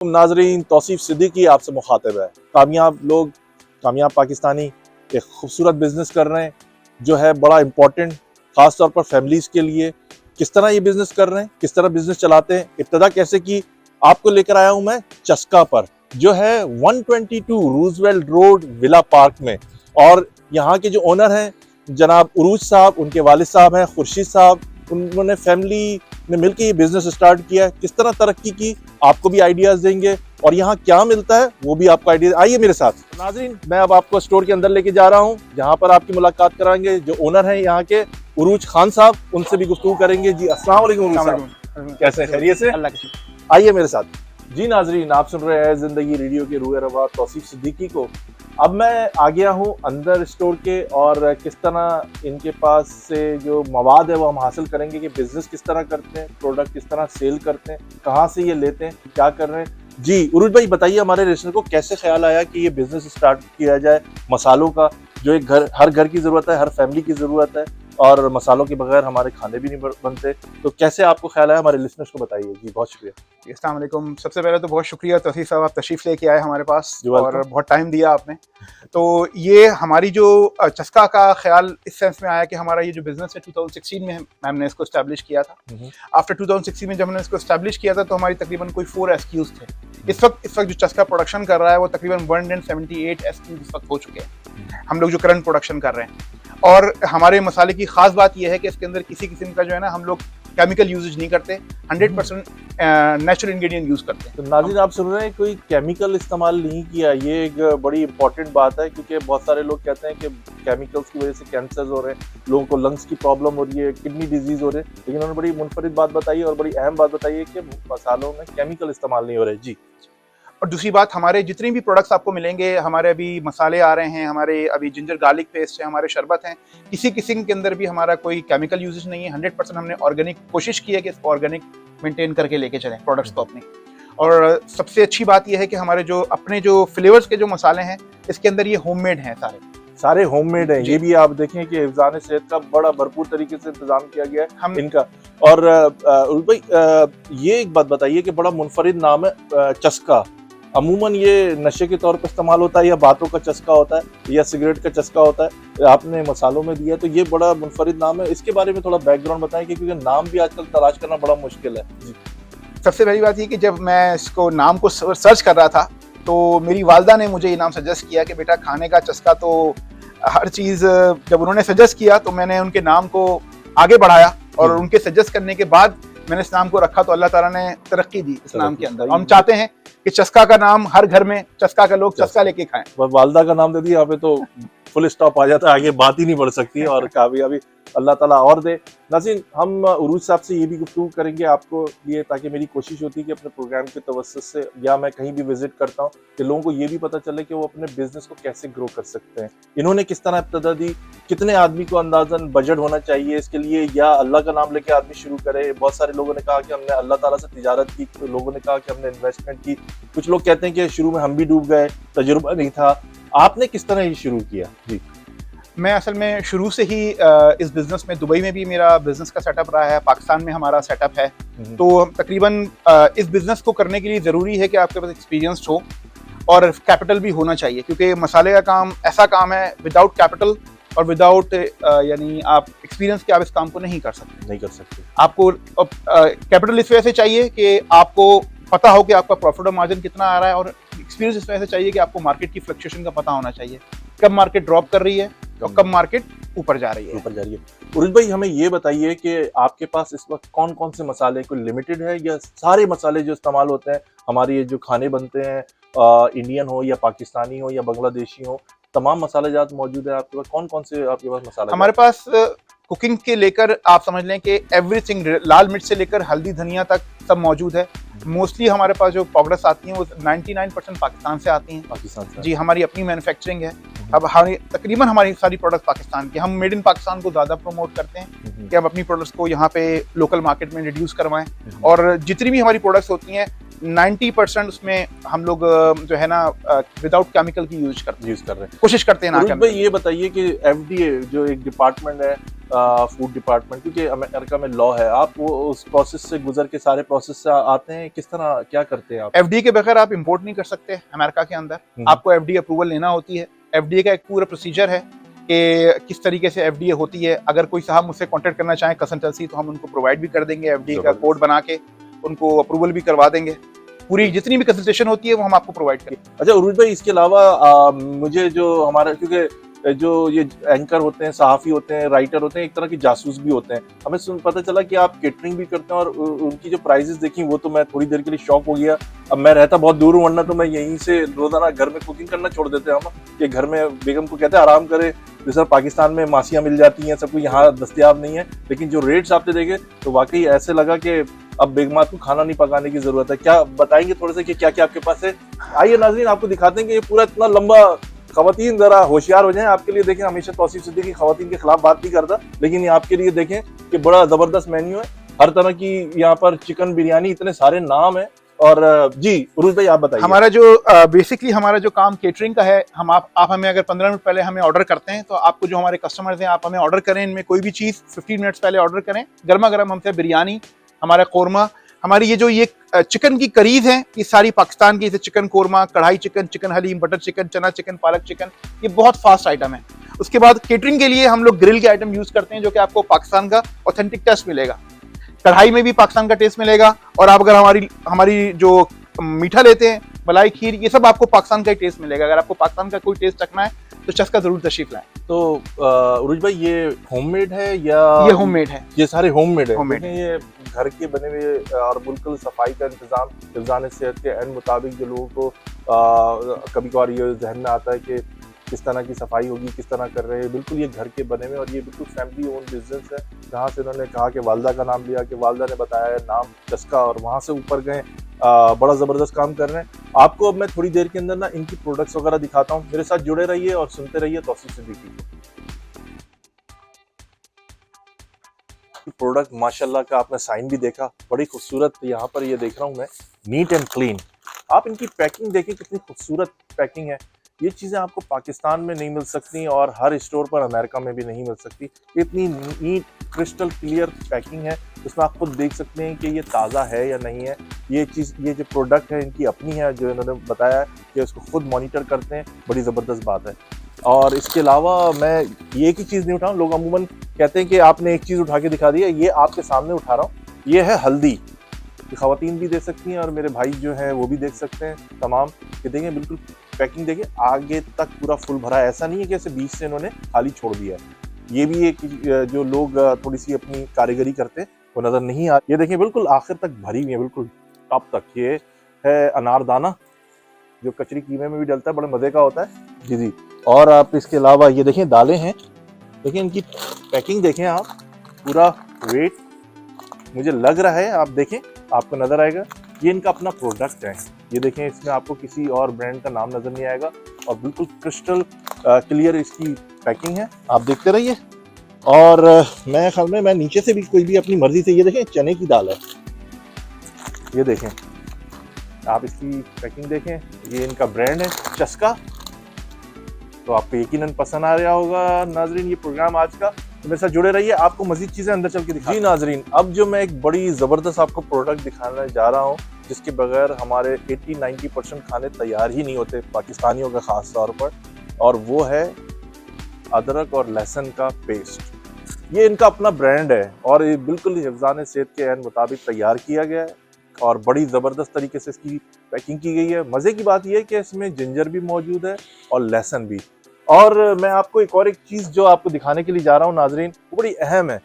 नाजरीन, तौसीफ सिद्दीकी आपसे मुखातिब है। कामयाब लोग, कामयाब पाकिस्तानी एक खूबसूरत बिजनेस कर रहे हैं जो है बड़ा इम्पोर्टेंट, ख़ास तौर पर फैमिलीज़ के लिए। किस तरह ये बिज़नेस कर रहे हैं, किस तरह बिज़नेस चलाते हैं, इब्तदा कैसे की, आपको लेकर आया हूँ मैं चस्का पर, जो है 122 रूजवेल्ट रोड विला पार्क में। और यहाँ के जो ओनर हैं जनाब उरूज साहब, उनके वालिद साहब हैं खुर्शीद साहब। उन्होंने फैमिली ने मिलकर ये बिज़नेस स्टार्ट किया है। किस तरह तरक्की की आपको भी आइडियाज़ देंगे और यहाँ क्या मिलता है वो भी आपको आइडिया। आइए मेरे साथ। नाज़रीन, मैं अब आपको स्टोर के अंदर लेके जा रहा हूँ जहाँ पर आपकी मुलाकात कराएंगे जो ओनर हैं यहाँ के उरूज खान साहब, उनसे भी गुफ्तगू करेंगे। जी अस्सलाम वालेकुम उरूज साहब, कैसे हैं? खैरियत से? अल्लाह का। आइए मेरे साथ। जी नाजरीन, आप सुन रहे हैं जिंदगी रेडियो के रूह रवा तौसीफ सिद्दीकी को। अब मैं आ गया हूँ अंदर स्टोर के और किस तरह इनके पास से जो मवाद है वो हम हासिल करेंगे कि बिजनेस किस तरह करते हैं, प्रोडक्ट किस तरह सेल करते हैं, कहाँ से ये लेते हैं, क्या कर रहे हैं। जी उरूज भाई, बताइए हमारे रेस्टोरेंट को कैसे ख्याल आया कि ये बिजनेस स्टार्ट किया जाए मसालों का, जो एक हर घर की ज़रूरत है, हर फैमिली की ज़रूरत है और मसालों के बगैर हमारे खाने भी नहीं बनते। तो कैसे आपको ख्याल आया, हमारे लिसनर्स को बताइए। जी बहुत शुक्रिया। अस्सलाम वालेकुम। सबसे पहले तो बहुत शुक्रिया तौसीफ साहब, आप तशरीफ़ लेके आए हमारे पास और बहुत टाइम दिया आपने। तो ये हमारी जो चस्का का ख्याल इस सेंस में आया कि हमारा ये जो बिज़नेस है 2016 में मैम ने इसको इस्टेब्लिश किया था। आफ्टर 2016 में जब हमने इसको इस्टेब्लिश किया था तो हमारी तकरीबन कोई 4 SKUs थे। इस वक्त जो चस्का प्रोडक्शन कर रहा है वो तकरीबन 178 SKUs इस वक्त हो चुके हैं, हम लोग जो करंट प्रोडक्शन कर रहे हैं। और हमारे मसाले की खास बात यह है कि इसके अंदर किसी किस्म का जो है ना हम लोग केमिकल यूजेज नहीं करते, 100% नेचुरल इंग्रेडिएंट यूज करते हैं। तो नाज़रीन, आप सुन रहे हैं, कोई केमिकल इस्तेमाल नहीं किया। ये एक बड़ी इंपॉर्टेंट बात है क्योंकि बहुत सारे लोग कहते हैं कि केमिकल्स की वजह से कैंसर हो रहे हैं, लोगों को लंग्स की प्रॉब्लम हो रही है, किडनी डिजीज हो रहे हैं। लेकिन उन्होंने बड़ी मुनफरिद बात बताई और बड़ी अहम बात बताई है कि मसालों में केमिकल इस्तेमाल नहीं हो रहे। जी, और दूसरी बात, हमारे जितने भी प्रोडक्ट्स आपको मिलेंगे, हमारे अभी मसाले आ रहे हैं, हमारे अभी जिंजर गार्लिक पेस्ट है, हमारे शरबत हैं, किसी किस्म के अंदर भी हमारा कोई केमिकल यूजेज नहीं है। 100% हमने ऑर्गेनिक कोशिश की है कि इसको ऑर्गेनिक मेंटेन करके लेके चलें प्रोडक्ट्स को अपने। और सबसे अच्छी बात यह है कि हमारे जो अपने जो फ्लेवर्स के जो मसाले हैं इसके अंदर ये होममेड हैं, सारे होममेड हैं। ये भी आप देखें कि हिफ्ज़ान सेहत का बड़ा भरपूर तरीके से इंतजाम किया गया है हम इनका। और भाई, ये एक बात बताइए कि बड़ा मुनफरिद नाम है चस्का। अमूमन ये नशे के तौर पर इस्तेमाल होता है या बातों का चस्का होता है या सिगरेट का चस्का होता है, आपने मसालों में दिया, तो ये बड़ा मुनफरिद नाम है। इसके बारे में थोड़ा बैकग्राउंड बताएं कि क्योंकि नाम भी आजकल तलाश करना बड़ा मुश्किल है। जी। सबसे पहली बात ये कि जब मैं इसको नाम को सर्च कर रहा था तो मेरी वालदा ने मुझे ये नाम सजेस्ट किया कि बेटा खाने का चस्का तो हर चीज़, जब उन्होंने सजेस्ट किया तो मैंने उनके नाम को आगे बढ़ाया और उनके सजेस्ट करने के बाद मैंने इस नाम को रखा। तो अल्लाह ताला ने तरक्की दी इस नाम के अंदर। हम चाहते हैं कि चस्का का नाम हर घर में, चस्का का लोग चस्का लेके खाएं। वालदा का नाम दे दिया यहाँ पे तो फुल स्टॉप आ जाता है, आगे बात ही नहीं बढ़ सकती है। और कामयाबी अल्लाह ताला और दे। नाज़रीन, हम उरूज साहब से ये भी गुफ्तगू करेंगे आपको लिए, ताकि मेरी कोशिश होती है कि अपने प्रोग्राम के तवज्जुह से या मैं कहीं भी विजिट करता हूँ कि लोगों को ये भी पता चले कि वो अपने बिजनेस को कैसे ग्रो कर सकते हैं, इन्होंने किस तरह इब्तदा दी, कितने आदमी को अंदाजन बजट होना चाहिए इसके लिए, या अल्लाह का नाम लेके आदमी शुरू करे। बहुत सारे लोगों ने कहा कि हमने अल्लाह ताला से तिजारत की, तो लोगों ने कहा कि हमने इन्वेस्टमेंट की। कुछ लोग कहते हैं कि शुरू में हम भी डूब गए, तजुर्बा नहीं था। आपने किस तरह ये शुरू किया? जी, मैं असल में शुरू से ही इस बिज़नेस में, दुबई में भी मेरा बिज़नेस का सेटअप रहा है, पाकिस्तान में हमारा सेटअप है। तो तकरीबन इस बिज़नेस को करने के लिए ज़रूरी है कि आपके पास एक्सपीरियंस हो और कैपिटल भी होना चाहिए, क्योंकि मसाले का काम ऐसा काम है विदाउट कैपिटल और विदाउट यानी आप एक्सपीरियंस के आप इस काम को नहीं कर सकते। आपको कैपिटल इस वजह से चाहिए कि आपको पता हो कि आपका प्रॉफिट और मार्जिन कितना आ रहा है, और एक्सपीरियंस इस वजह से चाहिए कि आपको मार्केट की फ्लक्चुएशन का पता होना चाहिए, कब मार्केट ड्रॉप कर रही है और कब मार्केट ऊपर जा रही है। उरुज भाई, हमें ये बताइए कि आपके पास इस वक्त कौन कौन से मसाले, कोई लिमिटेड है या सारे मसाले जो इस्तेमाल होते हैं हमारे ये जो खाने बनते हैं, इंडियन हो या पाकिस्तानी हो या बांग्लादेशी हो, तमाम मसाले जात मौजूद है आपके पास? कौन कौन से आपके पास मसाला? हमारे पास कुकिंग के लेकर आप समझ लें कि एवरीथिंग, लाल मिर्च से लेकर हल्दी धनिया तक सब मौजूद है। मोस्टली हमारे पास जो पाउडर्स आती हैं वो 99% पाकिस्तान से आती हैं। पाकिस्तान से? जी, हमारी अपनी मैन्युफैक्चरिंग है। अब तकरीबन हमारी सारी प्रोडक्ट पाकिस्तान की, हम मेड इन पाकिस्तान को ज़्यादा प्रमोट करते हैं कि हम अपनी प्रोडक्ट्स को यहाँ पे लोकल मार्केट में इंट्रोड्यूस करवाएं। और जितनी भी हमारी प्रोडक्ट्स होती हैं 90% उसमें हम लोग जो है ना विदाउट केमिकल की यूज कर रहे हैं। कोशिश करते हैं ना। उरुज भाई ये बताइए कि एफडीए जो एक डिपार्टमेंट है, फूड डिपार्टमेंट, क्योंकि अमेरिका में लॉ है, आप वो उस प्रोसेस से गुजर के सारे प्रोसेस से आते हैं, किस तरह क्या करते हैं आप? एफडीए के बगैर आप इंपोर्ट नहीं कर सकते अमेरिका के अंदर। आपको एफडीए अप्रूवल लेना होती है। एफडीए का एक पूरा प्रोसीजर है कि किस तरीके से एफडीए होती है। अगर कोई साहब मुझसे कांटेक्ट करना चाहे कंसल्टेंसी, तो हम उनको प्रोवाइड भी कर देंगे, एफडीए का कोड बना के उनको अप्रूवल भी करवा देंगे। पूरी जितनी भी कंसल्टेशन होती है वो हम आपको प्रोवाइड करेंगे। अच्छा उरुज भाई, इसके अलावा मुझे जो हमारा, क्योंकि जो ये एंकर होते हैं, सहाफ़ी होते हैं, राइटर होते हैं, एक तरह की जासूस भी होते हैं, हमें पता चला कि आप केटरिंग भी करते हैं, और उनकी जो प्राइजेस देखी वो तो मैं थोड़ी देर के लिए शॉक हो गया। अब मैं रहता बहुत दूर हूँ, वरना तो मैं यहीं से रोजाना घर में कुकिंग करना छोड़ देते हैं हम, कि घर में बेगम को कहते हैं आराम करे, जैसा पाकिस्तान में मासियाँ मिल जाती हैं, सब कुछ यहाँ दस्तियाब नहीं है। लेकिन जो रेट्स आपने देखे तो वाकई ऐसे लगा कि अब बेगमात को खाना नहीं पकाने की जरूरत है। क्या बताएंगे थोड़े से कि क्या क्या आपके पास है? आइए नाज़रीन, आपको दिखाते हैं कि ये पूरा इतना लंबा, खवातीन जरा होशियार हो जाएं आपके लिए। देखें, हमेशा तौसीफ सिद्दीकी खवातीन के खिलाफ बात नहीं करता, लेकिन ये आपके लिए देखें कि बड़ा जबरदस्त मेन्यू है, हर तरह की यहाँ पर चिकन बिरयानी, इतने सारे नाम है। और जी उरुज भाई आप बताइए। हमारा जो बेसिकली हमारा जो काम केटरिंग का है, हम आप हमें अगर 15 मिनट पहले हमें ऑर्डर करते हैं, तो आपको जो हमारे कस्टमर्स हैं, आप हमें ऑर्डर करें, इनमें कोई भी चीज़ 15 मिनट्स पहले ऑर्डर करें, गर्मा गर्म हमसे बिरयानी, हमारा कोरमा, हमारी ये जो ये चिकन की करीज है, ये सारी पाकिस्तान की, जैसे chicken korma, kadai chicken, chicken haleem, butter chicken, chana chicken, palak chicken, ये बहुत फास्ट आइटम है। उसके बाद केटरिंग के लिए हम लोग ग्रिल के आइटम यूज करते हैं, जो कि आपको पाकिस्तान का ऑथेंटिक टेस्ट मिलेगा। कढ़ाई में भी पाकिस्तान का टेस्ट मिलेगा, और आप अगर हमारी जो मीठा लेते हैं, मलाई खीर, ये सब आपको पाकिस्तान का ही टेस्ट मिलेगा। अगर आपको पाकिस्तान का कोई टेस्ट चखना है तो चस्का जरूर तशरीफ लाएं। तो उरुज भाई ये होममेड है या ये होममेड है? ये सारे होममेड है। होममेड देखें, ये घर के बने हुए और बिल्कुल सफाई का इंतजाम, हिफ्ज़ान सेहत के एन मुताबिक, जो लोगों को कभी कभार ये जहन में आता है कि किस तरह की सफाई होगी, किस तरह कर रहे हैं, बिल्कुल ये घर के बने हुए, और ये बिल्कुल फैमिली ओन बिजनेस है। जहाँ से उन्होंने कहा कि वालदा का नाम लिया, कि वालदा ने बताया नाम चस्का, और वहाँ से ऊपर गए, बड़ा ज़बरदस्त काम कर रहे हैं। आपको अब मैं थोड़ी देर के अंदर ना इनकी प्रोडक्ट्स वगैरह दिखाता हूँ, मेरे साथ जुड़े रहिए और सुनते रहिए तौसीफ सिद्दीकी को। प्रोडक्ट माशाल्लाह का आपने साइन भी देखा, बड़ी खूबसूरत, यहाँ पर ये देख रहा हूँ मैं, नीट एंड क्लीन। आप इनकी पैकिंग देखें, कितनी खूबसूरत पैकिंग है। ये चीज़ें आपको पाकिस्तान में नहीं मिल सकती, और हर स्टोर पर अमेरिका में भी नहीं मिल सकती। इतनी नीट क्रिस्टल क्लियर पैकिंग है, उसमें आप खुद देख सकते हैं कि ये ताज़ा है या नहीं है। ये चीज़, ये जो प्रोडक्ट है इनकी अपनी है, जो इन्होंने बताया है कि उसको खुद मॉनिटर करते हैं, बड़ी ज़बरदस्त बात है। और इसके अलावा मैं ये एक ही चीज़ नहीं उठाऊँ, लोग अमूमन कहते हैं कि आपने एक चीज़ उठा के दिखा दी है, ये आपके सामने उठा रहा हूँ। ये है हल्दी, ख़वातीन भी देख सकती हैं और मेरे भाई जो हैं वो भी देख सकते हैं तमाम। कि देखें, बिल्कुल पैकिंग देखें, आगे तक पूरा फुल भरा है, ऐसा नहीं है कि ऐसे बीच से इन्होंने खाली छोड़ दिया है। ये भी एक जो लोग थोड़ी सी अपनी कारीगरी करते हैं वो नज़र नहीं आ। ये देखें, बिल्कुल आखिर तक भरी हुई है, बिल्कुल टॉप तक। ये है अनारदाना, जो कचरी कीमे में भी डलता है, बड़े मज़े का होता है जी जी। और आप इसके अलावा ये देखें, दालें हैं, देखें इनकी पैकिंग देखें आप, पूरा वेट मुझे लग रहा है, आप देखें आपको नज़र आएगा। ये इनका अपना प्रोडक्ट है, ये देखें, इसमें आपको किसी और ब्रांड का नाम नज़र नहीं आएगा, और बिल्कुल क्रिस्टल क्लियर इसकी पैकिंग है, आप देखते रहिए। और मैं ख्याल में मैं नीचे से भी कोई भी अपनी मर्जी से, ये देखें चने की दाल है, ये देखें आप, इसकी पैकिंग देखें, ये इनका ब्रांड है चस्का। तो आपको यकीनन पसंद आ रहा होगा नाजरीन ये प्रोग्राम आज का, तो मेरे साथ जुड़े रहिए, आपको मजीद चीज़ें अंदर चल के दिखा। जी नाजरीन, अब जो मैं एक बड़ी ज़बरदस्त आपको प्रोडक्ट दिखाने जा रहा हूँ, जिसके बगैर हमारे 80-90% खाने तैयार ही नहीं होते पाकिस्तानियों का ख़ास तौर पर, और वो है अदरक और लहसुन का पेस्ट। ये इनका अपना ब्रांड है, और ये बिल्कुल हिफ्ज़ान सेहत के एन मुताबिक तैयार किया गया है, और बड़ी ज़बरदस्त तरीके से इसकी पैकिंग की गई है। मज़े की बात यह है कि इसमें जिंजर भी मौजूद है और लहसुन भी। और मैं आपको एक चीज़ जो आपको दिखाने के लिए जा रहा हूँ नाजरीन, वो बड़ी अहम है।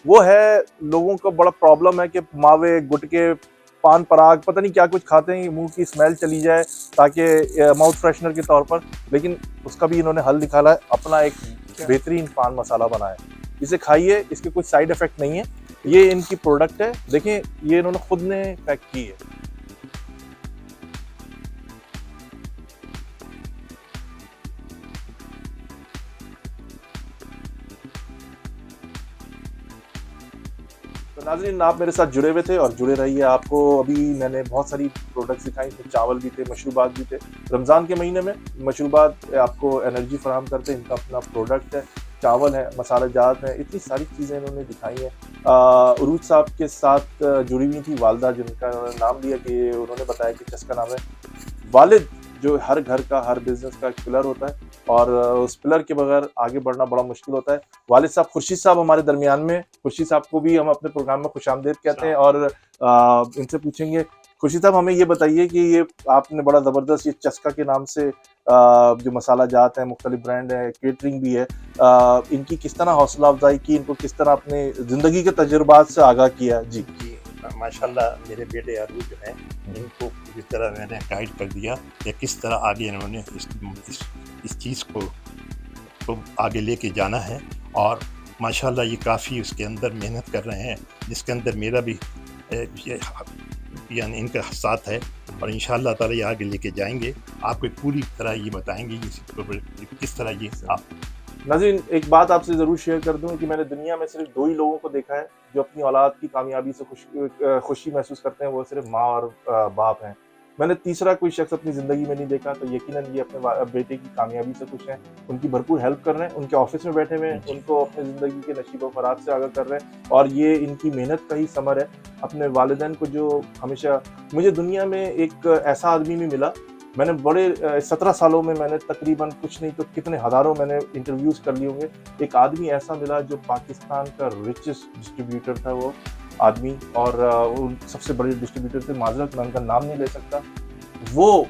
वो है, लोगों का बड़ा प्रॉब्लम है कि मावे, गुटके, पान पराग, पता नहीं क्या कुछ खाते हैं, मुंह की स्मेल चली जाए ताकि माउथ फ्रेशनर के तौर पर, लेकिन उसका भी इन्होंने हल निकाला है, अपना एक बेहतरीन पान मसाला बनाया। इसे खाइए, इसके कुछ साइड इफ़ेक्ट नहीं है, ये इनकी प्रोडक्ट है। देखें, ये इन्होंने खुद ने पैक की है। तो नाज़रीन, आप मेरे साथ जुड़े हुए थे और जुड़े रहिए। आपको अभी मैंने बहुत सारी प्रोडक्ट्स दिखाई थे, चावल भी थे, मशरूबात भी थे। रमज़ान के महीने में मशरूबात आपको एनर्जी फराहम करते हैं, इनका अपना प्रोडक्ट है। चावल है, मसाला जात हैं, इतनी सारी चीज़ें इन्होंने दिखाई हैं। उरूज साहब के साथ जुड़ी हुई थी वालदा, जिनका उन्होंने नाम लिया कि उन्होंने बताया कि चस्का नाम है। वालिद जो हर घर का, हर बिज़नेस का एक पिलर होता है और उस पिलर के बगैर आगे बढ़ना बड़ा मुश्किल होता है। वालिद साहब, खुर्शीद साहब हमारे दरमियान में। खुर्शीद साहब को भी हम अपने प्रोग्राम में खुशामदीद कहते हैं और इनसे पूछेंगे। खुर्शीद साहब, हमें ये बताइए कि ये आपने बड़ा ज़बरदस्त ये चस्का के नाम से जो मसाला जात हैं, मुख्तलिफ ब्रांड है, केटरिंग भी है, इनकी किस तरह हौसला अफजाई की, इनको किस तरह अपने ज़िंदगी के तजुर्बात से आगाह किया? जी। जी, माशाल्लाह मेरे बेटे अरूज जो हैं, इनको पूरी तरह मैंने गाइड कर दिया कि किस तरह आगे इन्होंने इस चीज़ को आगे लेके जाना है। और माशाल्लाह ये काफ़ी उसके अंदर मेहनत कर रहे हैं, जिसके अंदर मेरा भी यानी इनका साथ है और इंशाअल्लाह ताला ये आगे लेके जाएंगे। आपको पूरी तरह ये बताएंगे किस तरह ये आप। नाज़रीन, एक बात आपसे ज़रूर शेयर कर दूं कि मैंने दुनिया में सिर्फ 2 ही लोगों को देखा है जो अपनी औलाद की कामयाबी से खुशी महसूस करते हैं, वो सिर्फ माँ और बाप हैं। मैंने तीसरा कोई शख्स अपनी ज़िंदगी में नहीं देखा, तो यकीनन ये अपने बेटे की कामयाबी से खुश हैं, उनकी भरपूर हेल्प कर रहे हैं, उनके ऑफिस में बैठे हुए हैं, उनको अपनी ज़िंदगी के नशीब-ओ-फ़रात से आगाह कर रहे हैं और ये इनकी मेहनत का ही समर है। अपने वालिदैन को जो हमेशा, मुझे दुनिया में एक ऐसा आदमी भी मिला, मैंने बड़े 17 सालों में मैंने तकरीबन कुछ नहीं तो कितने हज़ारों मैंने इंटरव्यूज़ कर लिए होंगे। एक आदमी ऐसा मिला जो पाकिस्तान का रिचेस्ट डिस्ट्रीब्यूटर था वो आदमी, और वो सबसे बड़े डिस्ट्रीब्यूटर थे, माज़रत मैं उनका नाम नहीं ले सकता। वो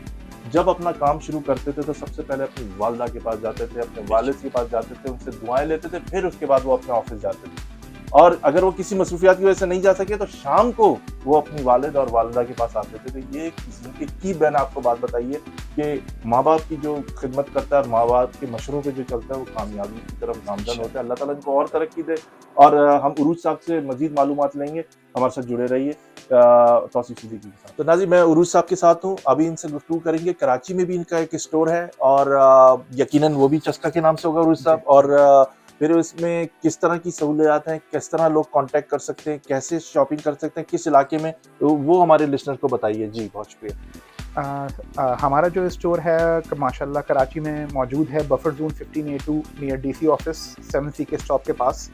जब अपना काम शुरू करते थे तो सबसे पहले अपनी वालिदा के पास जाते थे, अपने वालिद के पास जाते थे, उनसे दुआएँ लेते थे, फिर उसके बाद वो अपने ऑफ़िस जाते थे। और अगर वो किसी मसरूफियात की वजह से नहीं जा सके तो शाम को वो अपनी वालिद और वालिदा के पास आते थे। तो ये एक की बहन आपको बात बताइए कि माँ बाप की जो खिदमत करता है और माँ बाप के मशवरों पे जो चलता है वो कामयाबी की तरफ गामजन होता है। अल्लाह ताला इनको और तरक्की दे। और हम उरूज साहब से मजीद मालूमात लेंगे, हमारे साथ जुड़े रहिए तौसीफ सिद्दीकी के साथ। तो नाज़रीन, मैं उरूज साहब के साथ हूँ, अभी इनसे गुफ्तगू करेंगे। कराची में भी इनका एक स्टोर है और यकीनन वो भी चस्का के नाम से होगा उरूज साहब। और फिर इसमें किस तरह की सहूलियात हैं, किस तरह लोग कांटेक्ट कर सकते हैं, कैसे शॉपिंग कर सकते हैं, किस इलाके में, तो वो हमारे लिसनर को बताइए। जी, बहुत शुक्रिया। हमारा जो स्टोर है माशाल्लाह कराची में मौजूद है, buffer zone 15A2 near DC office 7C के स्टॉप के पास।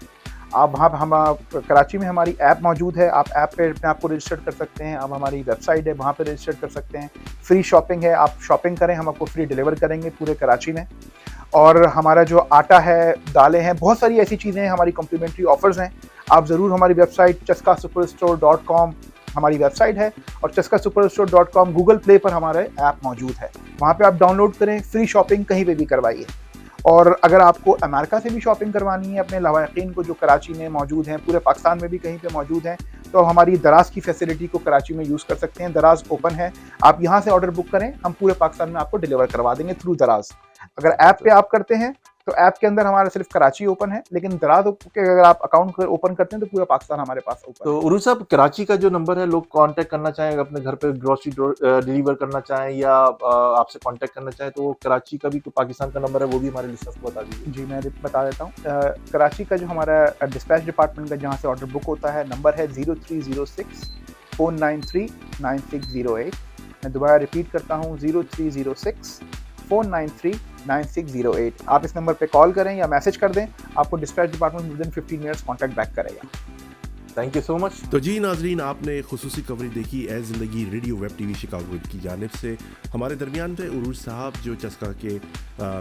आप वहाँ हम कराची में हमारी ऐप मौजूद है, आप ऐप पे अपने आप को रजिस्टर कर सकते हैं। अब हमारी वेबसाइट है, वहाँ पे रजिस्टर कर सकते हैं। फ्री शॉपिंग है, आप शॉपिंग करें, हम आपको फ्री डिलीवर करेंगे पूरे कराची में। और हमारा जो आटा है, दालें हैं, बहुत सारी ऐसी चीज़ें हैं, हमारी कॉम्प्लीमेंट्री ऑफर्स हैं। आप ज़रूर हमारी वेबसाइट chaskasuperstore.com हमारी वेबसाइट है और chaskasuperstore.com गूगल प्ले पर हमारा ऐप मौजूद है, वहाँ पे आप डाउनलोड करें, फ्री शॉपिंग कहीं पे भी करवाइए। और अगर आपको अमेरिका से भी शॉपिंग करवानी है अपने लवाकिन को जो कराची में मौजूद हैं, पूरे पाकिस्तान में भी कहीं पे मौजूद हैं, तो हमारी दराज की फैसिलिटी को कराची में यूज़ कर सकते हैं। दराज ओपन है, आप यहाँ से ऑर्डर बुक करें, हम पूरे पाकिस्तान में आपको डिलीवर करवा देंगे थ्रू दराज। अगर ऐप पे आप करते हैं तो ऐप के अंदर हमारा सिर्फ कराची ओपन है, लेकिन दराज के अगर आप अकाउंट ओपन करते हैं तो पूरा पाकिस्तान हमारे पास ओपन तो उरूज साहब, कराची का जो नंबर है, लोग कांटेक्ट करना चाहें, अपने घर पे ग्रोसरी डिलीवर करना चाहें या आपसे कांटेक्ट करना चाहें, तो वो कराची का भी पाकिस्तान का नंबर है, वो भी हमारे लिसनर्स को बता दीजिए। जी, मैं बता देता हूँ। कराची का जो हमारा डिस्पैच डिपार्टमेंट का जहाँ से ऑर्डर बुक होता है, नंबर है 0306 493 9608। मैं दोबारा रिपीट करता हूँ, 0306 493 9608। आप इस नंबर पे कॉल करें या मैसेज कर दें, आपको dispatch department within 15 minutes contact back करेगा। Thank you so much. तो जी नाजरीन, आपने खुसूसी कवरेज देखी ए ज़िंदगी रेडियो वेब टीवी शिकागो की जानिब से। हमारे दरमियान थे उरूज साहब जो चस्का के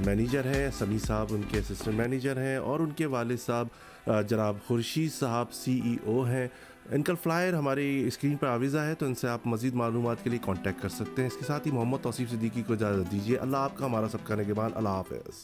मैनेजर हैं, समी साहब उनके असिस्टेंट मैनेजर हैं और उनके वालिद साहब जनाब खुर्शीद साहब CEO हैं। इनका फ्लायर हमारी स्क्रीन पर आविज़ा है, तो इनसे आप मज़ीद मालूमात के लिए कांटेक्ट कर सकते हैं। इसके साथ ही मोहम्मद तौसीफ सिद्दीकी को इजाज़त दीजिए। अल्लाह आपका, हमारा सबका निगहबान। अल्लाह हाफ़िज़।